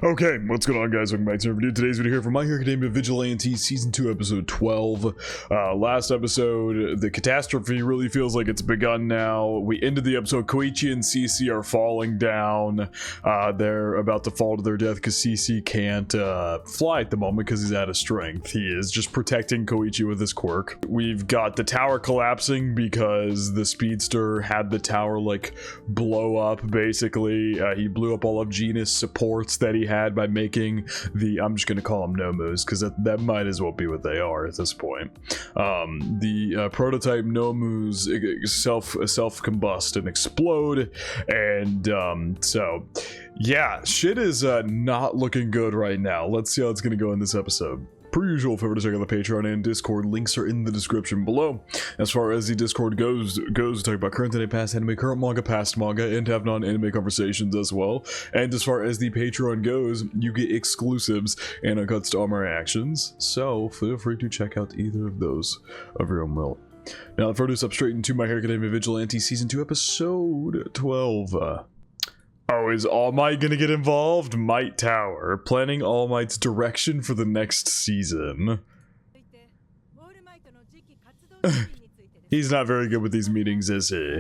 Okay, what's going on, guys? Welcome back to our video. Today's video here from My Hero Academia Vigilantes Season 2, Episode 12. Last episode, the catastrophe really feels like it's begun now. We ended the episode, Koichi and Cece are falling down. They're about to fall to their death because Cece can't fly at the moment because he's out of strength. He is just protecting Koichi with his quirk. We've got the tower collapsing because the speedster had the tower, like, blow up, basically. He blew up all of Xaniss supports that he had by making the, I'm just gonna call them Nomus because that might as well be what they are at this point. The prototype Nomus self-combust and explode, and so yeah, shit is not looking good right now. Let's see how it's gonna go in this episode. Per usual, if ever to check out the Patreon and Discord, links are in the description below. As far as the Discord goes, talk about current anime, past anime, current manga, past manga, and have non-anime conversations as well. And as far as the Patreon goes, you get exclusives and uncuts to all my reactions, so feel free to check out either of those of your own will. Now, further up straight into My Hero Academia Vigilante Season 2, Episode 12. Oh, is All Might gonna get involved? Might Tower. Planning All Might's direction for the next season. He's not very good with these meetings, is he?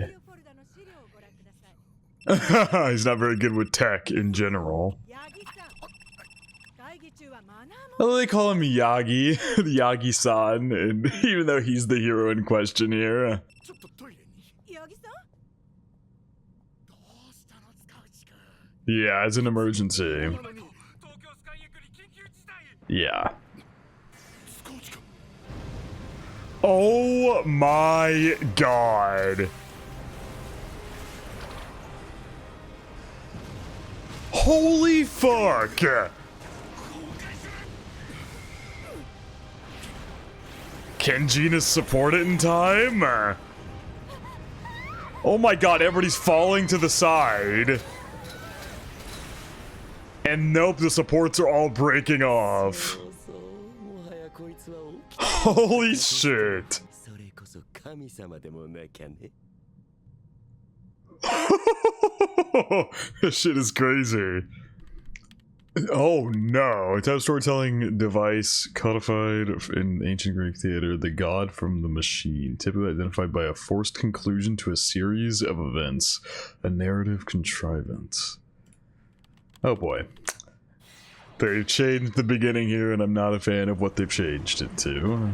He's not very good with tech in general. Oh, they call him Yagi, Yagi-san, and even though he's the hero in question here. Yeah, it's an emergency. Yeah. Oh my god. Holy fuck. Can Xaniss support it in time? Oh my god, everybody's falling to the side. And nope, the supports are all breaking off. Holy shit. This shit is crazy. Oh no. Type storytelling device codified in ancient Greek theater. The god from the machine. Typically identified by a forced conclusion to a series of events. A narrative contrivance. Oh boy. They've changed the beginning here, and I'm not a fan of what they've changed it to.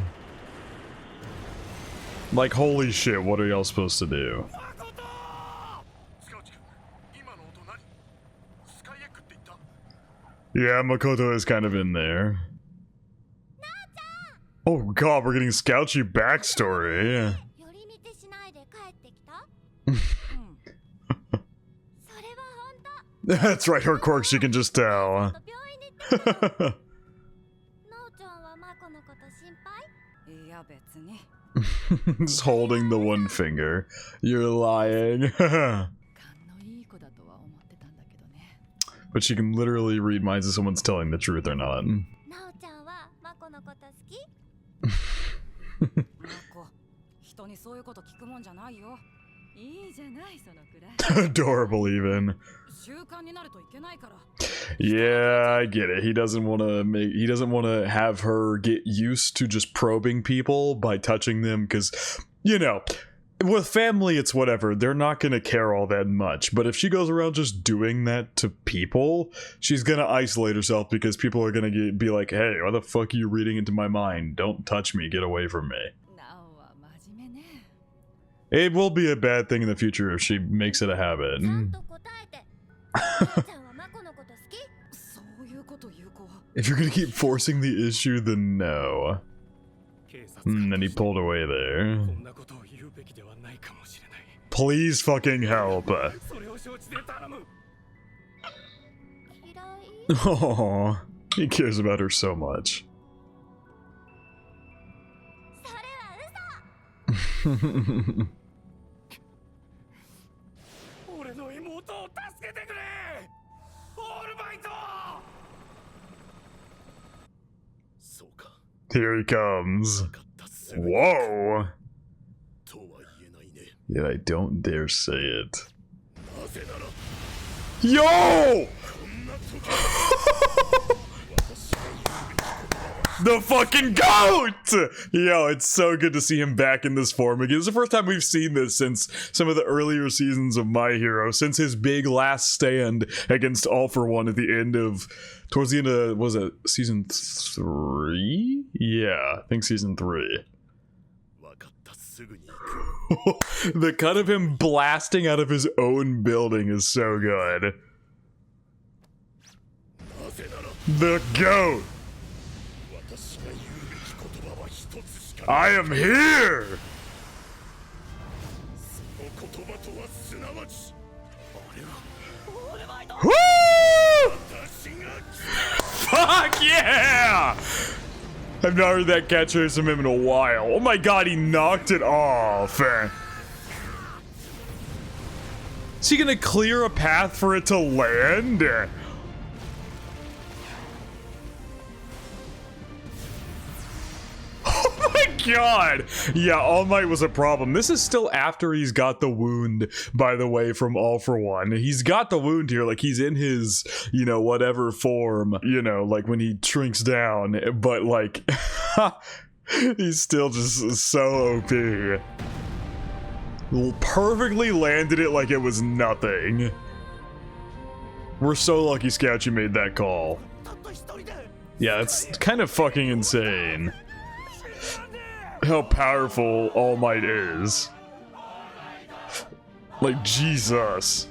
Like, holy shit, what are y'all supposed to do? Yeah, Makoto is kind of in there. Oh god, we're getting Scouchy backstory. That's right, her quirk, she can just tell. Just holding the one finger. You're lying. But she can literally read minds if someone's telling the truth or not. Adorable, even. Yeah, I get it. He doesn't want to have her get used to just probing people by touching them, because, you know, with family it's whatever, they're not gonna care all that much. But if she goes around just doing that to people, she's gonna isolate herself because people are gonna be like, hey, why the fuck are you reading into my mind? Don't touch me, get away from me. It will be a bad thing in the future if she makes it a habit. If you're gonna keep forcing the issue, then no. Then he pulled away there. Please fucking help. Oh, he cares about her so much. Here he comes. Whoa! Yet I don't dare say it. Yo! The fucking GOAT! Yo, it's so good to see him back in this form again. It's the first time we've seen this since some of the earlier seasons of My Hero, since his big last stand against All For One at the end of, towards the end of, was it season 3? Yeah, I think season 3. The cut of him blasting out of his own building is so good. The GOAT! I am here! Woo! Fuck yeah! I've not heard that catchphrase from him in a while. Oh my god, he knocked it off. Is he gonna clear a path for it to land? Oh my god! Yeah, All Might was a problem. This is still after he's got the wound, by the way, from All For One. He's got the wound here, like he's in his, you know, whatever form, you know, like when he shrinks down, but like, he's still just so OP. Perfectly landed it like it was nothing. We're so lucky, Scout, you made that call. Yeah, it's kind of fucking insane how powerful All Might is. Like, Jesus.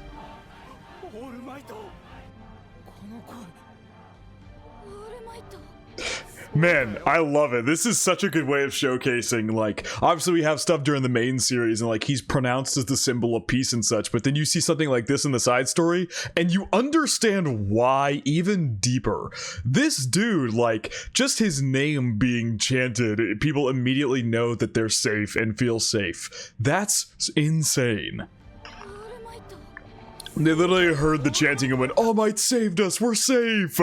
Man, I love it. This is such a good way of showcasing, like, obviously we have stuff during the main series and like he's pronounced as the symbol of peace and such, but then you see something like this in the side story and you understand why even deeper. This dude, like, just his name being chanted, people immediately know that they're safe and feel safe. That's insane. They literally heard the chanting and went, All Might saved us, we're safe!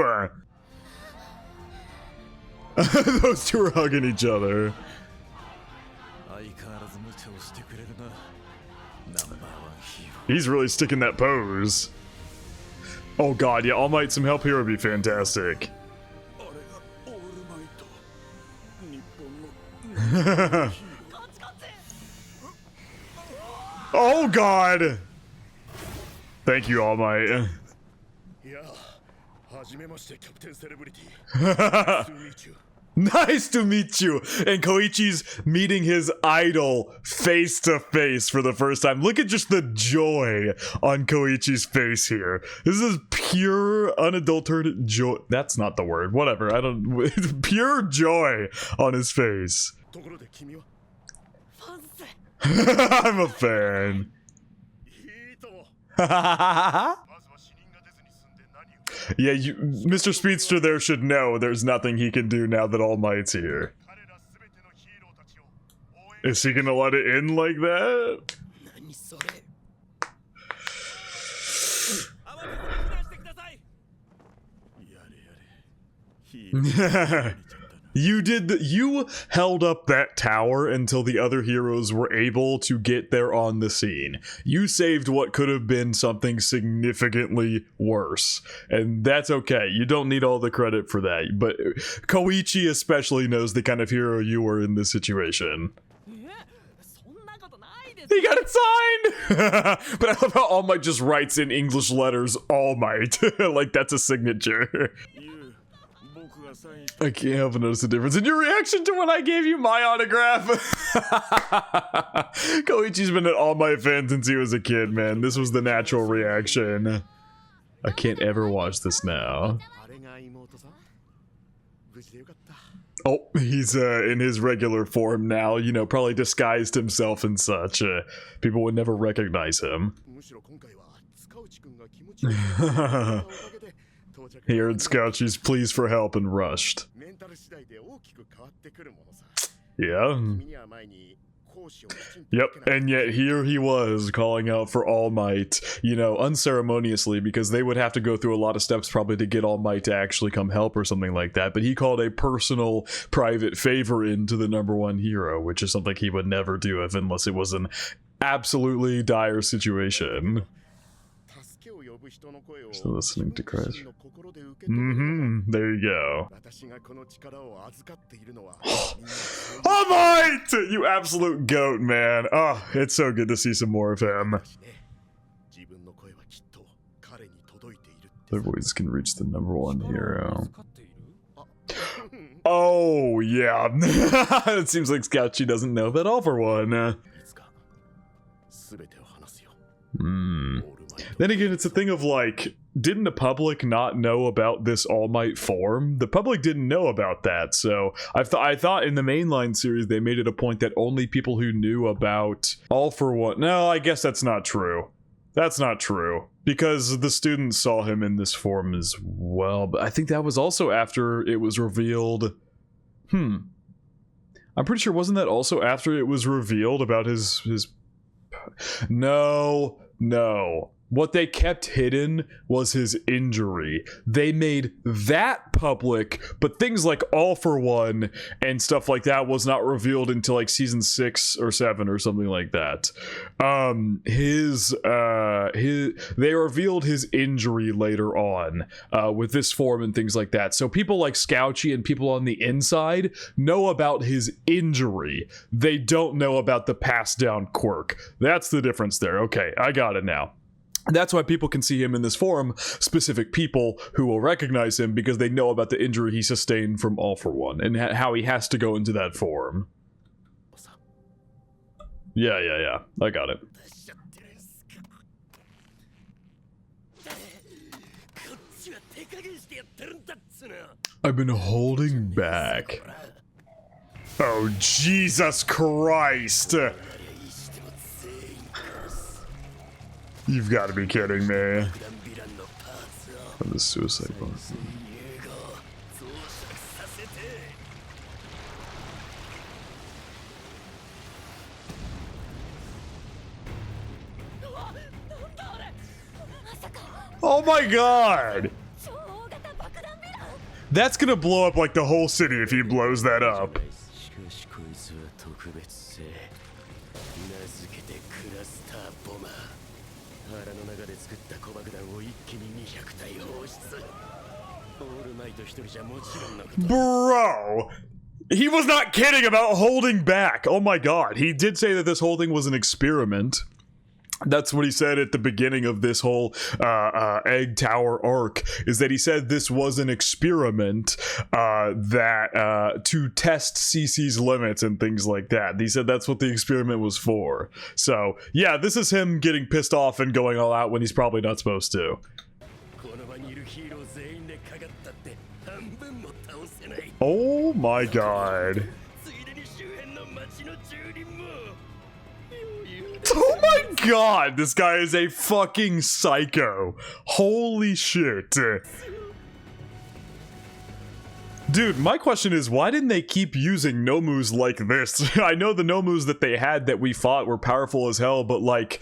Those two are hugging each other. He's really sticking that pose. Oh god, yeah, All Might, some help here would be fantastic. Oh god! Thank you, All Might. Nice to meet you! And Koichi's meeting his idol face to face for the first time. Look at just the joy on Koichi's face here. This is pure, unadulterated joy. That's not the word. Whatever. I don't. It's pure joy on his face. I'm a fan. Yeah, Mr. Speedster there should know there's nothing he can do now that All Might's here. Is he gonna let it in like that? You held up that tower until the other heroes were able to get there on the scene. You saved what could have been something significantly worse. And that's okay. You don't need all the credit for that. But Koichi especially knows the kind of hero you were in this situation. He got it signed! But I love how All Might just writes in English letters, All Might. Like that's a signature. I can't help but notice the difference in your reaction to when I gave you my autograph. Koichi's been an All Might fan since he was a kid, man. This was the natural reaction. I can't ever watch this now. Oh, he's in his regular form now, you know, probably disguised himself and such. People would never recognize him. He heard Scouchy's pleas for help and rushed. Yeah. Yep, and yet here he was calling out for All Might, you know, unceremoniously, because they would have to go through a lot of steps probably to get All Might to actually come help or something like that, but he called a personal, private favor in to the #1 hero, which is something he would never do unless it was an absolutely dire situation. Still listening to Christ. There you go. Almight! You absolute goat, man. Oh, it's so good to see some more of him. Their voices can reach the #1 hero. Oh, yeah. It seems like Scouchy doesn't know that all for one. Then again, it's a thing of like, didn't the public not know about this All Might form? The public didn't know about that, so I thought in the mainline series they made it a point that only people who knew about All for One. No, I guess that's not true. That's not true, because the students saw him in this form as well, but I think that was also after it was revealed. I'm pretty sure, wasn't that also after it was revealed about his... No. What they kept hidden was his injury. They made that public, but things like All for One and stuff like that was not revealed until like season 6 or 7 or something like that. They revealed his injury later on with this form and things like that. So people like Scouchy and people on the inside know about his injury. They don't know about the passed down quirk. That's the difference there. Okay, I got it now. That's why people can see him in this form, specific people who will recognize him because they know about the injury he sustained from All for One and how he has to go into that form. Yeah. I got it. I've been holding back. Oh, Jesus Christ! You've got to be kidding me. From the suicide bomb. Oh my god! That's gonna blow up like the whole city if he blows that up. Bro! He was not kidding about holding back. Oh my god. He did say that this whole thing was an experiment. That's what he said at the beginning of this whole Egg Tower arc, is that he said this was an experiment to test CC's limits and things like that. He said that's what the experiment was for. So, yeah, this is him getting pissed off and going all out when he's probably not supposed to. Oh my god. Oh my god, this guy is a fucking psycho. Holy shit. Dude, my question is, why didn't they keep using Nomus like this? I know the Nomus that they had that we fought were powerful as hell, but like...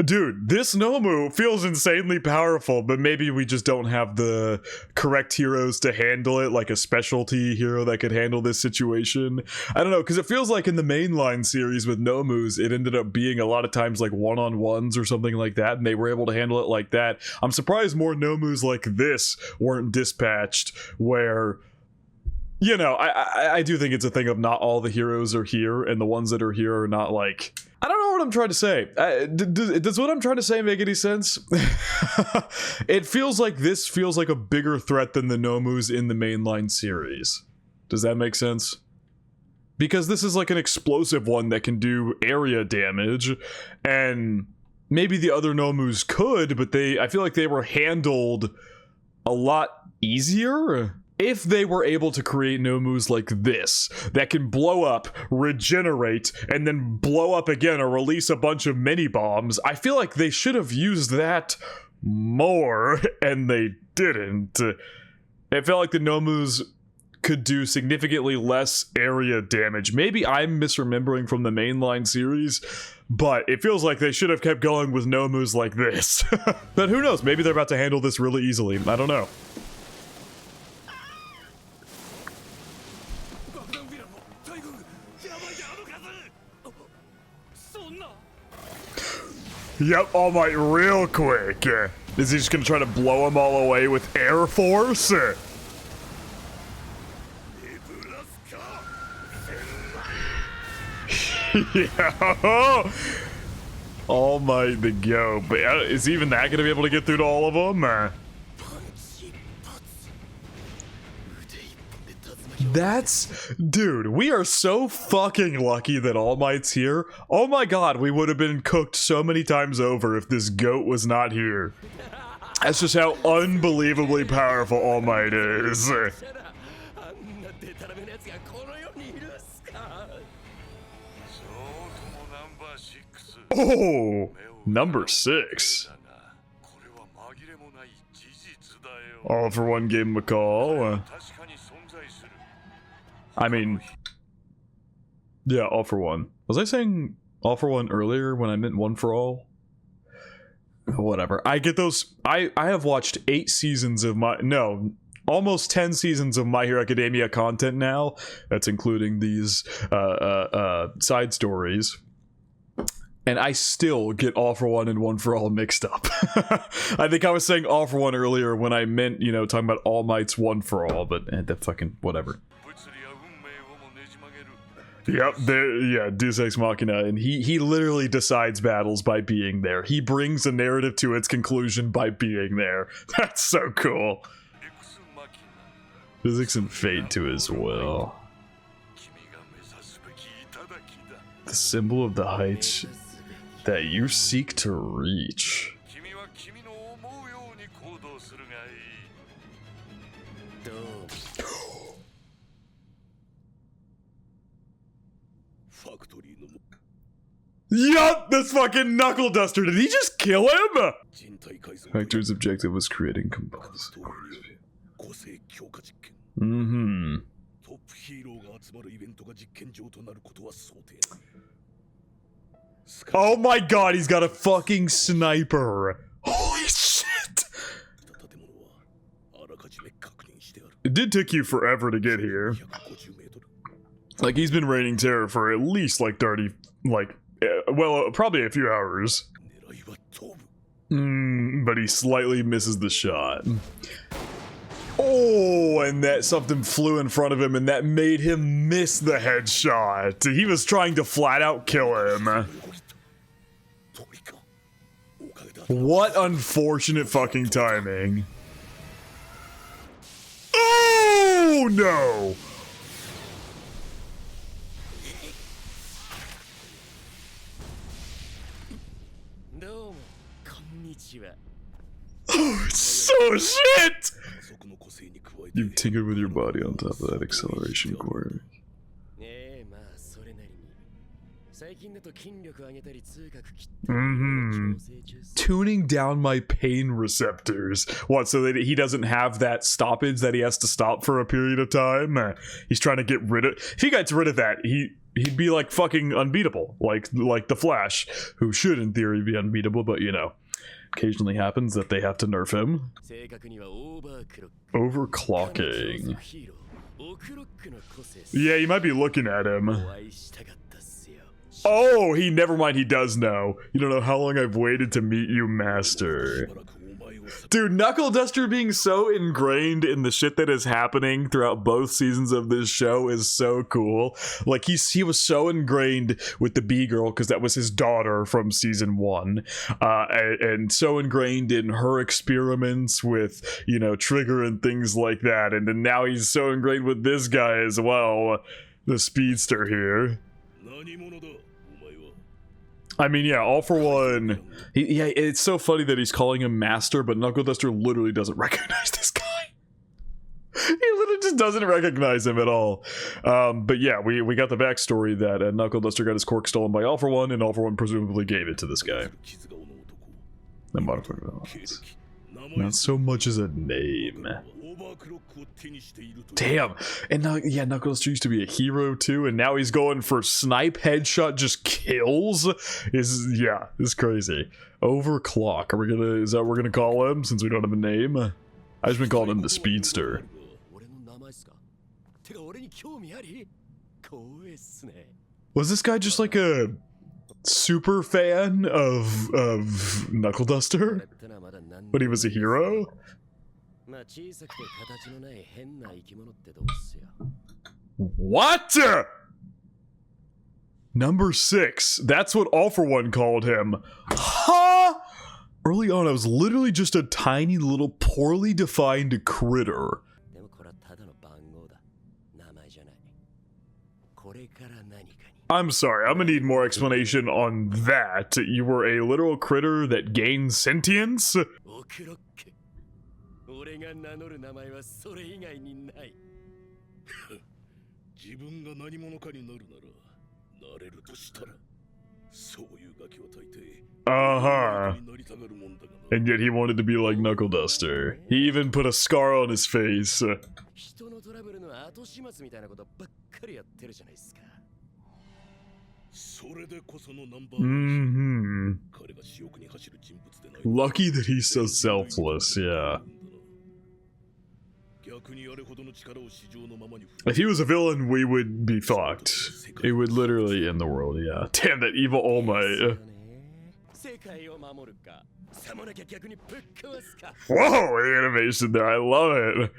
Dude, this Nomu feels insanely powerful, but maybe we just don't have the correct heroes to handle it, like a specialty hero that could handle this situation. I don't know, because it feels like in the mainline series with Nomus, it ended up being a lot of times like one-on-ones or something like that, and they were able to handle it like that. I'm surprised more Nomus like this weren't dispatched, where... You know, I do think it's a thing of not all the heroes are here, and the ones that are here are not like... I don't know what I'm trying to say. Does what I'm trying to say make any sense? It feels like this feels like a bigger threat than the Nomus in the mainline series. Does that make sense? Because this is like an explosive one that can do area damage, and maybe the other Nomus could, but I feel like they were handled a lot easier. If they were able to create Nomus like this, that can blow up, regenerate, and then blow up again or release a bunch of mini-bombs, I feel like they should have used that more, and they didn't. It felt like the Nomus could do significantly less area damage. Maybe I'm misremembering from the mainline series, but it feels like they should have kept going with Nomus like this. But who knows, maybe they're about to handle this really easily. I don't know. Yep, All Might real quick. Is he just gonna try to blow them all away with Air Force? Yeah. All Might the go. But is even that gonna be able to get through to all of them? That's... Dude, we are so fucking lucky that All Might's here. Oh my god, we would have been cooked so many times over if this goat was not here. That's just how unbelievably powerful All Might is. Oh, number 6. All for One gave him a call. I mean, yeah, All for One. Was I saying All for One earlier when I meant One for All? Whatever. I get those. I have watched 8 seasons of almost 10 seasons of My Hero Academia content now. That's including these side stories. And I still get All for One and One for All mixed up. I think I was saying All for One earlier when I meant, you know, talking about All Might's One for All, but the fucking whatever. Yep, yeah, Deus Ex Machina, and he literally decides battles by being there. He brings a narrative to its conclusion by being there. That's so cool. Physics and fate to his will. The symbol of the heights that you seek to reach. Yup, this fucking Knuckle Duster. Did he just kill him? Factor's objective was creating components. Oh my god, he's got a fucking sniper. Holy shit. It did take you forever to get here. Like, he's been raining terror for at least like 30, well, probably a few hours. But he slightly misses the shot. Oh, and that something flew in front of him and that made him miss the headshot. He was trying to flat out kill him. What unfortunate fucking timing. Oh, no! Oh, so shit! You've tinkered with your body on top of that acceleration core. Tuning down my pain receptors. What, so that he doesn't have that stoppage that he has to stop for a period of time? He's trying to get rid of... If he gets rid of that, he'd be like fucking unbeatable. Like the Flash, who should in theory be unbeatable, but you know. Occasionally happens that they have to nerf him. Overclocking. Yeah, you might be looking at him. Oh, never mind, he does know. You don't know how long I've waited to meet you, master. Dude, Knuckle Duster being so ingrained in the shit that is happening throughout both seasons of this show is so cool. Like, he was so ingrained with the B-girl because that was his daughter from season 1. And so ingrained in her experiments with, you know, Trigger and things like that. And then now he's so ingrained with this guy as well, the speedster here. I mean, yeah, All for One. Yeah, it's so funny that he's calling him Master, but Knuckle Duster literally doesn't recognize this guy. He literally just doesn't recognize him at all. But yeah, we got the backstory that Knuckle Duster got his cork stolen by All for One, and All for One presumably gave it to this guy. Not so much as a name. Damn. And yeah, Knuckle Duster used to be a hero too, and now he's going for snipe headshot just kills. It's crazy. Overclock. Is that what we're gonna call him since we don't have a name? I've just been calling him the speedster. Was this guy just like a super fan of Knuckle Duster when he was a hero. What? Number 6. That's what All For One called him. Huh? Early on, I was literally just a tiny little poorly defined critter. I'm sorry, I'm gonna need more explanation on that. You were a literal critter that gained sentience? Uh-huh. And yet he wanted to be like Knuckle Duster. He even put a scar on his face. Mm-hmm. Lucky that he's so selfless, yeah. If he was a villain, we would be fucked. It would literally end the world, yeah. Damn, that evil All Might. Whoa, the animation there, I love it.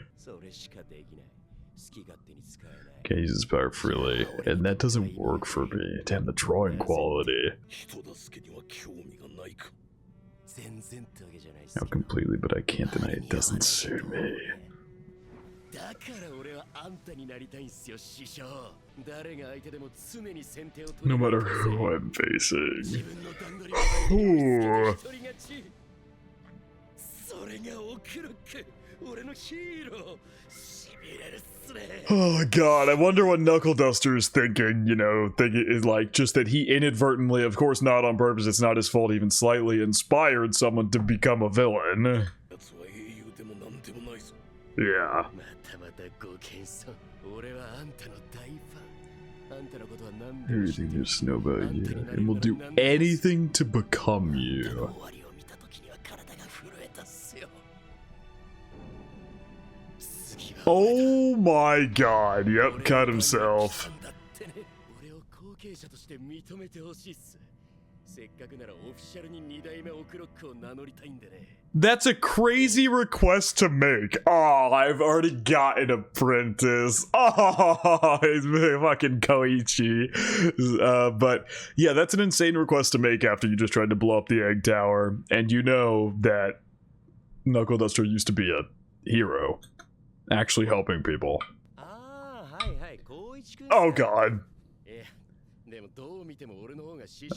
Can't use his power freely, and that doesn't work for me. Damn, the drawing quality. Not completely, but I can't deny it doesn't suit me. No matter who I'm facing. Ooh. Oh god, I wonder what Knuckle Duster is thinking, you know, thinking like just that he inadvertently, of course not on purpose, it's not his fault, even slightly inspired someone to become a villain. Yeah. Everything there's to know about you, and will do anything to become you. Oh my god, yep, cut himself. That's a crazy request to make. Oh, I've already got an apprentice. Oh, he's fucking Koichi. But yeah, that's an insane request to make after you just tried to blow up the egg tower. And you know that Knuckle Duster used to be a hero. Actually helping people. Oh god.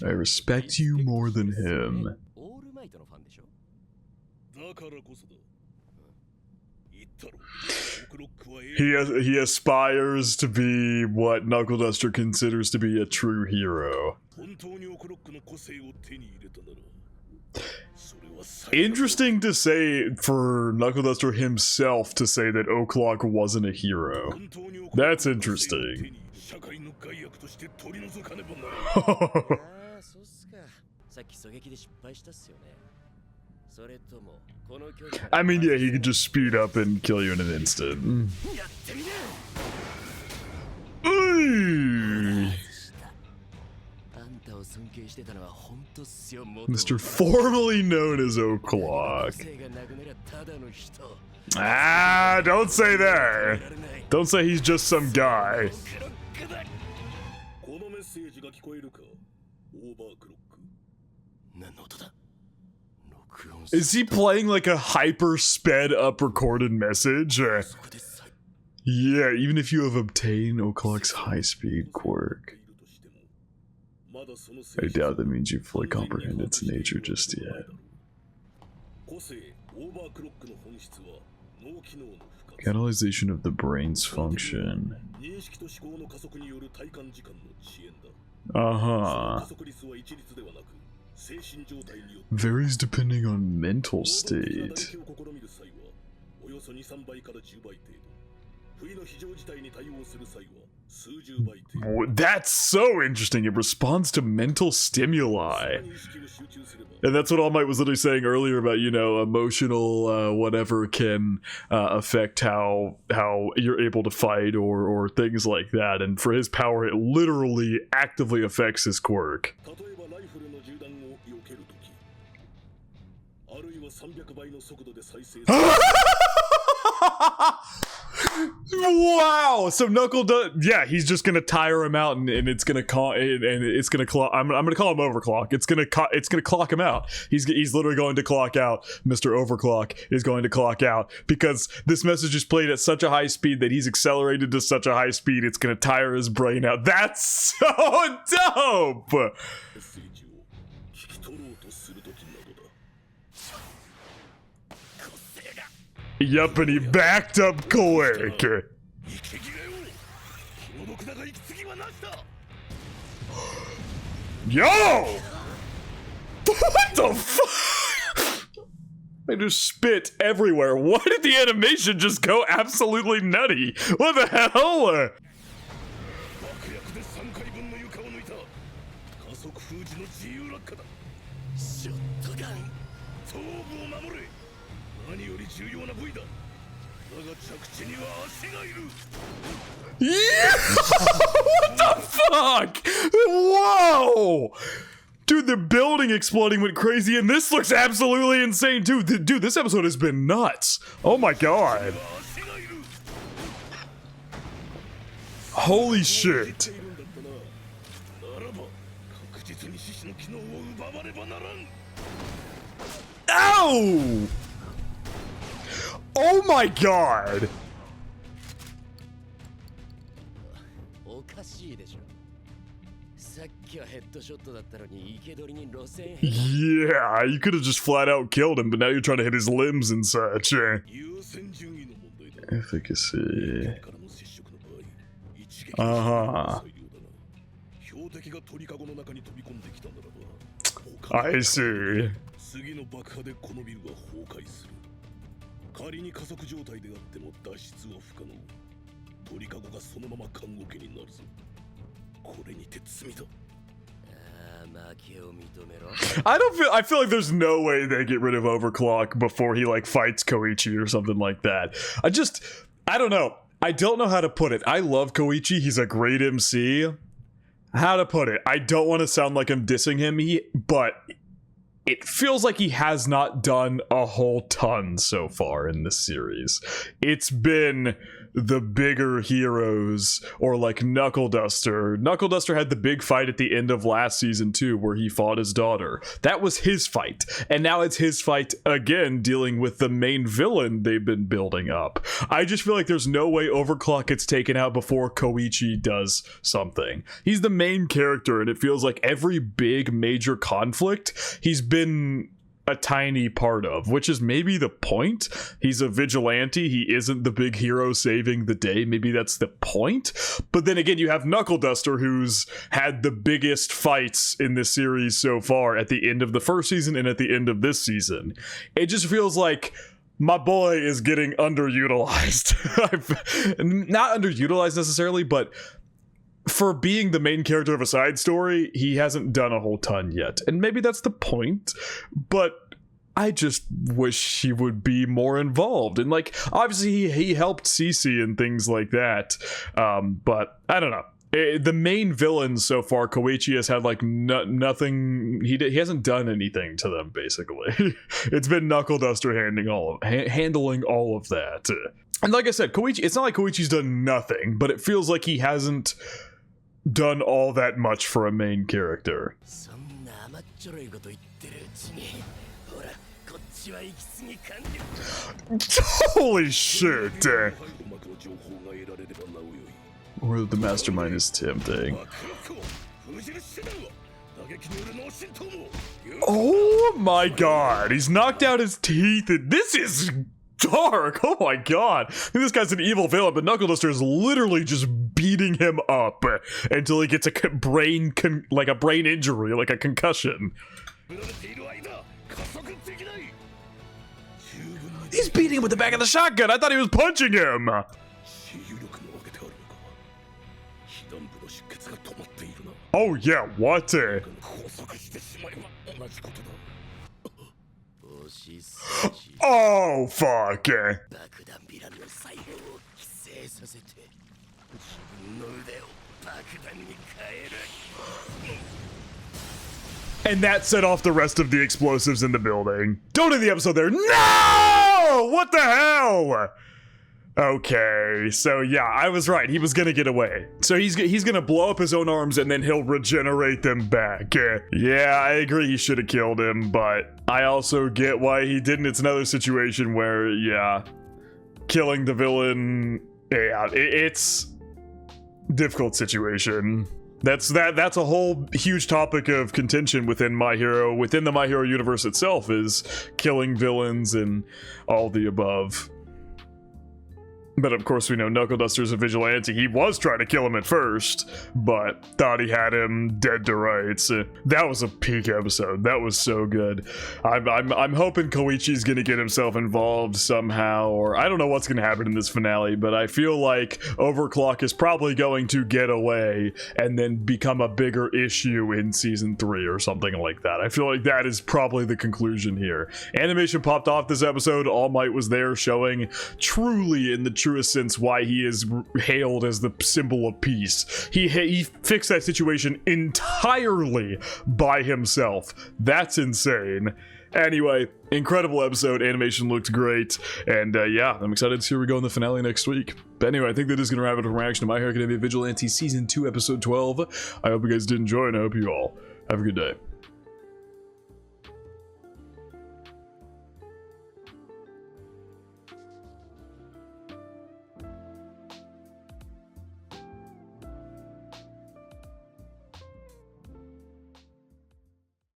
I respect you more than him. He aspires to be what Knuckle Duster considers to be a true hero. Interesting to say for Knuckle Duster himself to say that O'Clock wasn't a hero. That's interesting. I mean, yeah, he could just speed up and kill you in an instant. Mr. Formerly known as O'Clock. Ah, don't say that. Don't say he's just some guy. Is he playing like a hyper sped up recorded message? Yeah, even if you have obtained O'Clock's high speed quirk. I doubt that means you fully comprehend its nature just yet. Catalyzation of the brain's function. Uh-huh. Varies depending on mental state. That's so interesting. It responds to mental stimuli. And that's what All Might was literally saying earlier about, you know, emotional whatever can affect how you're able to fight or things like that. And for his power, it literally actively affects his quirk. Wow. So Knuckle does, yeah, he's just gonna tire him out, and it's gonna call, and it's gonna clock. I'm gonna call him overclock. It's gonna clock him out. He's literally going to clock out. Mr. Overclock is going to clock out because this message is played at such a high speed that he's accelerated to such a high speed it's gonna tire his brain out. That's so dope. Yup, and he backed up quick. Yo! What the fuck? They just spit everywhere. Why did the animation just go absolutely nutty? What the hell? Yeah! What the fuck? Whoa! Dude, the building exploding went crazy, and this looks absolutely insane too. Dude, this episode has been nuts. Oh my god. Holy shit. Ow! Oh my god! Yeah, you could have just flat out killed him, but now you're trying to hit his limbs and such. Efficacy. Uh-huh. I see. 仮に加速状態であっても脱出は不可能。鳥かごがそのまま棺桶になるぞ。これにて罪だ。I feel like there's no way they get rid of Overclock before he like fights Koichi or something like that. I don't know. I don't know how to put it. I love Koichi. He's a great MC. How to put it? I don't want to sound like I'm dissing him, but it feels like he has not done a whole ton so far in this series. It's been the bigger heroes, or like KNUCKLEDUSTER. KNUCKLEDUSTER had the big fight at the end of last season too, where he fought his daughter. That was his fight. And now it's his fight again, dealing with the main villain they've been building up. I just feel like there's no way Overclock gets taken out before Koichi does something. He's the main character, and it feels like every big major conflict he's been a tiny part of, which is maybe the point. He's a vigilante. He isn't the big hero saving the day. Maybe that's the point. But then again, you have KNUCKLEDUSTER, who's had the biggest fights in this series so far at the end of the first season and at the end of this season. It just feels like my boy is getting underutilized. Not underutilized necessarily, but for being the main character of a side story, he hasn't done a whole ton yet. And maybe that's the point, but I just wish he would be more involved. And like, obviously he helped Cece and things like that. But I don't know. The main villains so far, Koichi has had like nothing. He hasn't done anything to them, basically. It's been KNUCKLEDUSTER handling all of that. And like I said, Koichi, it's not like Koichi's done nothing, but it feels like he hasn't done all that much for a main character. Holy shit! Or the mastermind is tempting. Oh my god, he's knocked out his teeth, and this is dark. Oh my god, this guy's an evil villain, but KNUCKLEDUSTER is literally just beating him up until he gets a brain injury, like a concussion. He's beating him with the back of the shotgun. I thought he was punching him. Oh yeah, what? Oh fuck. And that set off the rest of the explosives in the building. Don't end the episode there. No! What the hell? Okay, so yeah, I was right. He was gonna get away. So he's gonna blow up his own arms and then he'll regenerate them back. Yeah, I agree he should have killed him, but I also get why he didn't. It's another situation where, yeah, killing the villain, yeah, it's difficult situation. That's a whole huge topic of contention within My Hero, within the My Hero universe itself, is killing villains and all the above. But of course we know KNUCKLEDUSTER's a vigilante. He was trying to kill him at first, but thought he had him dead to rights. That was a peak episode. That was so good. I'm hoping Koichi's gonna get himself involved somehow, or I don't know what's gonna happen in this finale, but I feel like Overclock is probably going to get away and then become a bigger issue in season 3 or something like that. I feel like that is probably the conclusion here. Animation popped off this episode. All Might was there, showing truly in the truest sense why he is hailed as the symbol of peace. He fixed that situation entirely by himself. That's insane. Anyway, incredible episode. Animation looked great, and yeah, I'm excited to see where we go in the finale next week. But anyway, I think that is going to wrap it up for reaction to My Hero Academia Vigilantes Season 2 Episode 12. I hope you guys did enjoy, and I hope you all have a good day.